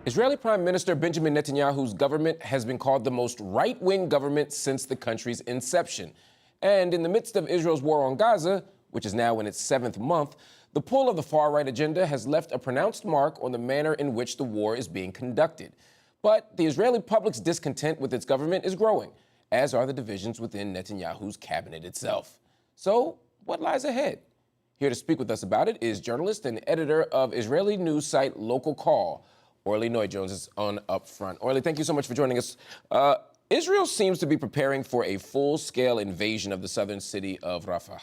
Israeli Prime Minister Benjamin Netanyahu's government has been called the most right-wing government since the country's inception. And in the midst of Israel's war on Gaza, which is now in its 7th month, the pull of the far-right agenda has left a pronounced mark on the manner in which the war is being conducted. But the Israeli public's discontent with its government is growing, as are the divisions within Netanyahu's cabinet itself. So, what lies ahead? Here to speak with us about it is journalist and editor of Israeli news site Local Call, Orly Noy joins us on UpFront. Orly, thank you so much for joining us. Israel seems to be preparing for a full-scale invasion of the southern city of Rafah.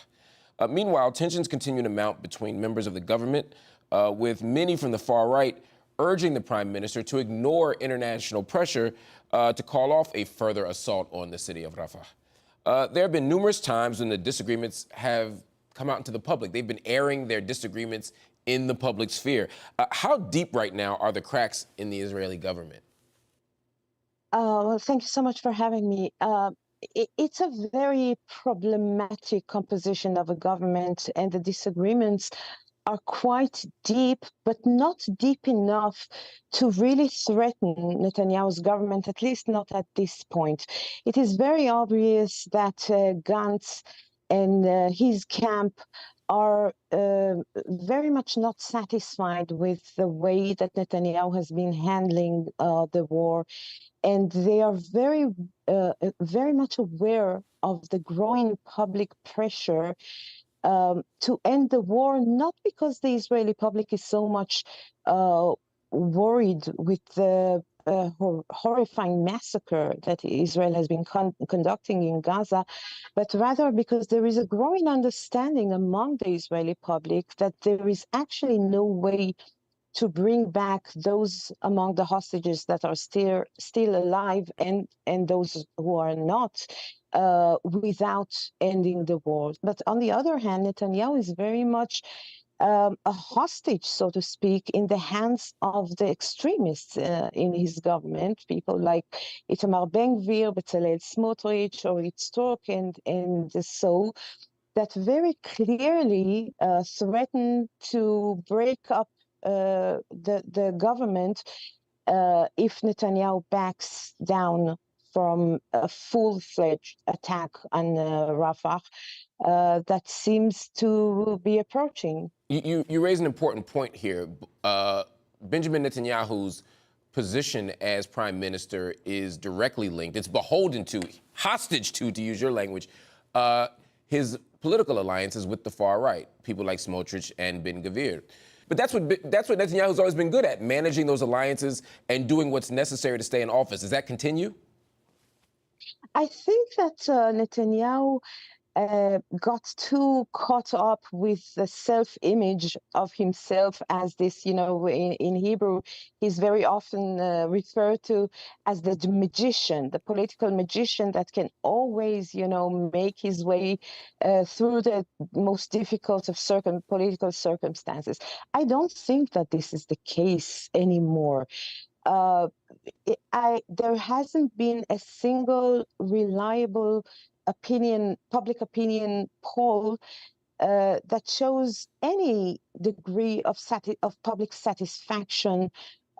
Meanwhile, tensions continue to mount between members of the government, with many from the far right urging the prime minister to ignore international pressure to call off a further assault on the city of Rafah. There have been numerous times when the disagreements have come out into the public. They've been airing their disagreements in the public sphere. How deep right now are the cracks in the Israeli government? Well, thank you so much for having me. It's a very problematic composition of a government, and the disagreements are quite deep, but not deep enough to really threaten Netanyahu's government, at least not at this point. It is very obvious that Gantz and his camp are very much not satisfied with the way that Netanyahu has been handling the war. And they are very much aware of the growing public pressure to end the war, not because the Israeli public is so much worried with the horrifying massacre that Israel has been conducting in Gaza, but rather because there is a growing understanding among the Israeli public that there is actually no way to bring back those among the hostages that are still alive and those who are not without ending the war. But on the other hand, Netanyahu is very much a hostage, so to speak, in the hands of the extremists in his government, people like Itamar Ben-Gvir, Bezalel Smotrich, or Yitzhak, and so that very clearly threaten to break up the government if Netanyahu backs down from a full-fledged attack on Rafah that seems to be approaching. You raise an important point here. Benjamin Netanyahu's position as prime minister is directly linked. It's beholden to, hostage to use your language, his political alliances with the far right, people like Smotrich and Ben-Gvir. But that's what Netanyahu's always been good at, managing those alliances and doing what's necessary to stay in office. Does that continue? I think that Netanyahu got too caught up with the self-image of himself as this, in Hebrew, he's very often referred to as the magician, the political magician that can always, make his way through the most difficult of political circumstances. I don't think that this is the case anymore. There hasn't been a single reliable public opinion poll that shows any degree of public satisfaction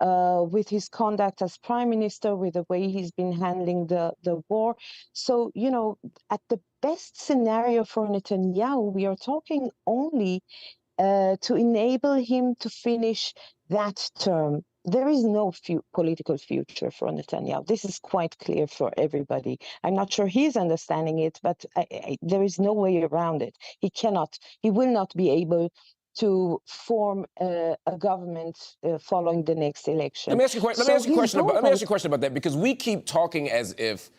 with his conduct as prime minister, with the way he's been handling the war. So, at the best scenario for Netanyahu, we are talking only to enable him to finish that term. There is no political future for Netanyahu. This is quite clear for everybody. I'm not sure he's understanding it, but there is no way around it. He will not be able to form a government following the next election. Let me ask you a question about that, because we keep talking as if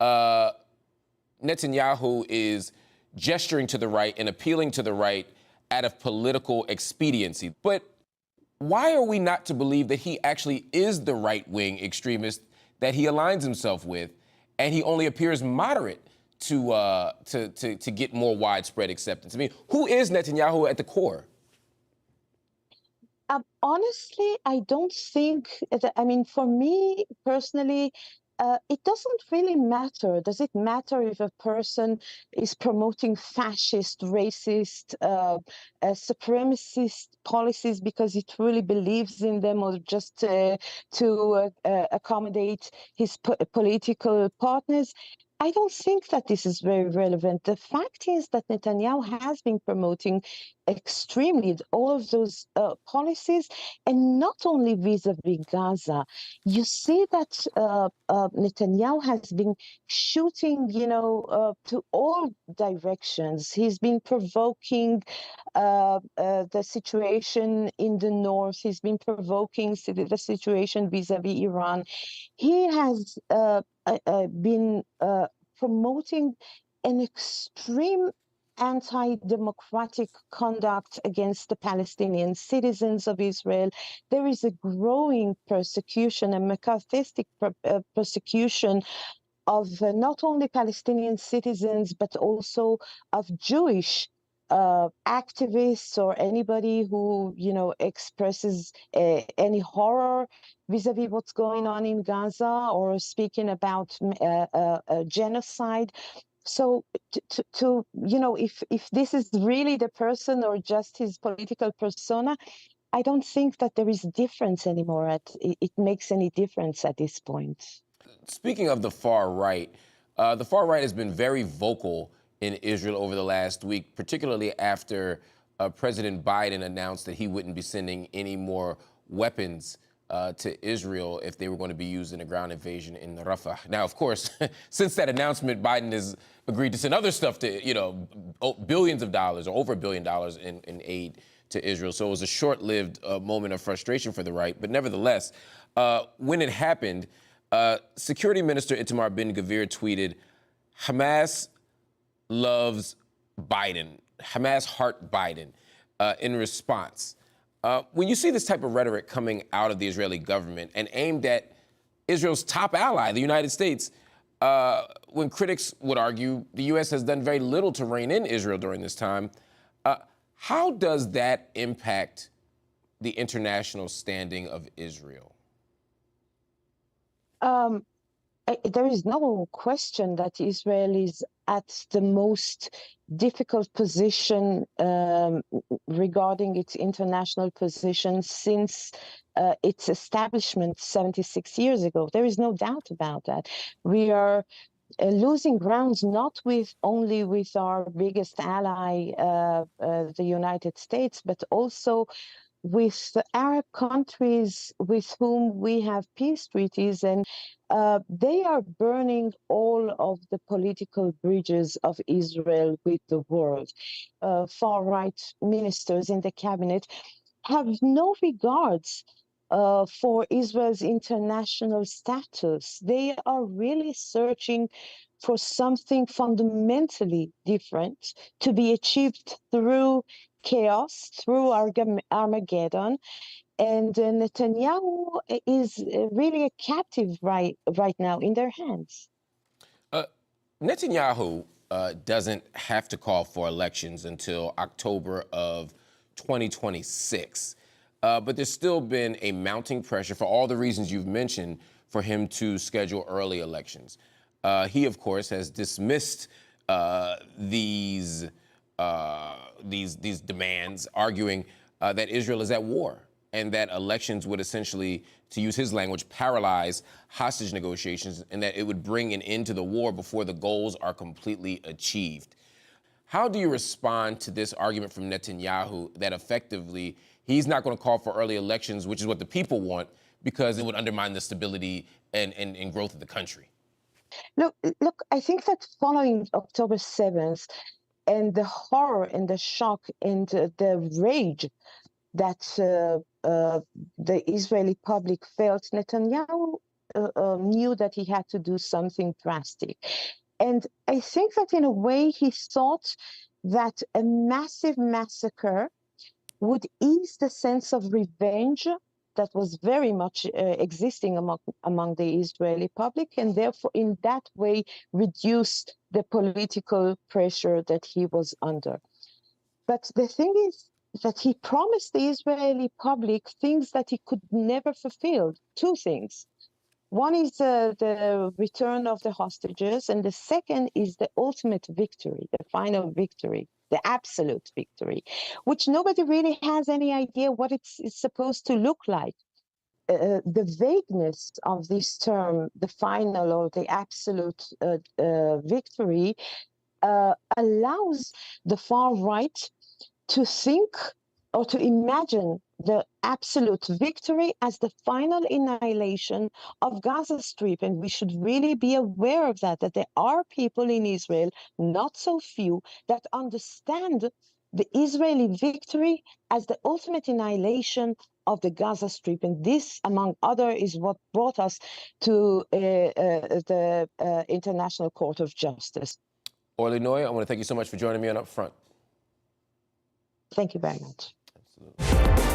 Netanyahu is gesturing to the right and appealing to the right out of political expediency. But why are we not to believe that he actually is the right-wing extremist that he aligns himself with, and he only appears moderate to get more widespread acceptance? I mean, who is Netanyahu at the core? Honestly, I don't think that, for me personally, it doesn't really matter. Does it matter if a person is promoting fascist, racist, supremacist policies because he truly believes in them, or just to accommodate his political partners? I don't think that this is very relevant. The fact is that Netanyahu has been promoting extremely all of those policies, and not only vis-a-vis Gaza. You see that Netanyahu has been shooting, to all directions. He's been provoking the situation in the north. He's been provoking the situation vis-a-vis Iran. He has been promoting an extreme anti-democratic conduct against the Palestinian citizens of Israel. There is a growing persecution, a McCarthyistic persecution of not only Palestinian citizens, but also of Jewish activists, or anybody who, expresses any horror vis-a-vis what's going on in Gaza, or speaking about genocide. So if this is really the person or just his political persona, I don't think that there is difference anymore. It makes any difference at this point. Speaking of the far right has been very vocal in Israel over the last week, particularly after President Biden announced that he wouldn't be sending any more weapons to Israel if they were going to be used in a ground invasion in Rafah. Now, of course, since that announcement, Biden has agreed to send other stuff to, billions of dollars, or over $1 billion in aid to Israel. So it was a short-lived moment of frustration for the right. But nevertheless, when it happened, Security Minister Itamar Ben-Gvir tweeted, "Hamas loves Biden. Hamas heart Biden," in response. When you see this type of rhetoric coming out of the Israeli government and aimed at Israel's top ally, the United States, when critics would argue the U.S. has done very little to rein in Israel during this time, how does that impact the international standing of Israel? There is no question that Israel is at the most difficult position regarding its international position since its establishment 76 years ago. There is no doubt about that. We are losing grounds not only with our biggest ally, the United States, but also with the Arab countries with whom we have peace treaties, and they are burning all of the political bridges of Israel with the world. Far-right ministers in the cabinet have no regards for Israel's international status. They are really searching for something fundamentally different to be achieved through chaos, through Armageddon. And Netanyahu is really a captive right now in their hands. Netanyahu doesn't have to call for elections until October of 2026. But there's still been a mounting pressure, for all the reasons you've mentioned, for him to schedule early elections. He, of course, has dismissed these demands, arguing that Israel is at war and that elections would essentially, to use his language, paralyze hostage negotiations, and that it would bring an end to the war before the goals are completely achieved. How do you respond to this argument from Netanyahu that effectively he's not going to call for early elections, which is what the people want, because it would undermine the stability and growth of the country? Look, I think that following October 7th and the horror and the shock and the rage that the Israeli public felt, Netanyahu knew that he had to do something drastic. And I think that in a way he thought that a massive massacre would ease the sense of revenge that was very much existing among the Israeli public, and therefore in that way reduce the political pressure that he was under. But the thing is that he promised the Israeli public things that he could never fulfill. Two things. One is the return of the hostages, and the second is the ultimate victory, the final victory, the absolute victory, which nobody really has any idea what it's supposed to look like. The vagueness of this term, the final or the absolute victory, allows the far right to think or to imagine the absolute victory as the final annihilation of Gaza Strip. And we should really be aware of that there are people in Israel, not so few, that understand the Israeli victory as the ultimate annihilation of the Gaza Strip. And this, among other, is what brought us to the International Court of Justice. Orly Noy, I want to thank you so much for joining me on UpFront. Thank you very much. Absolutely.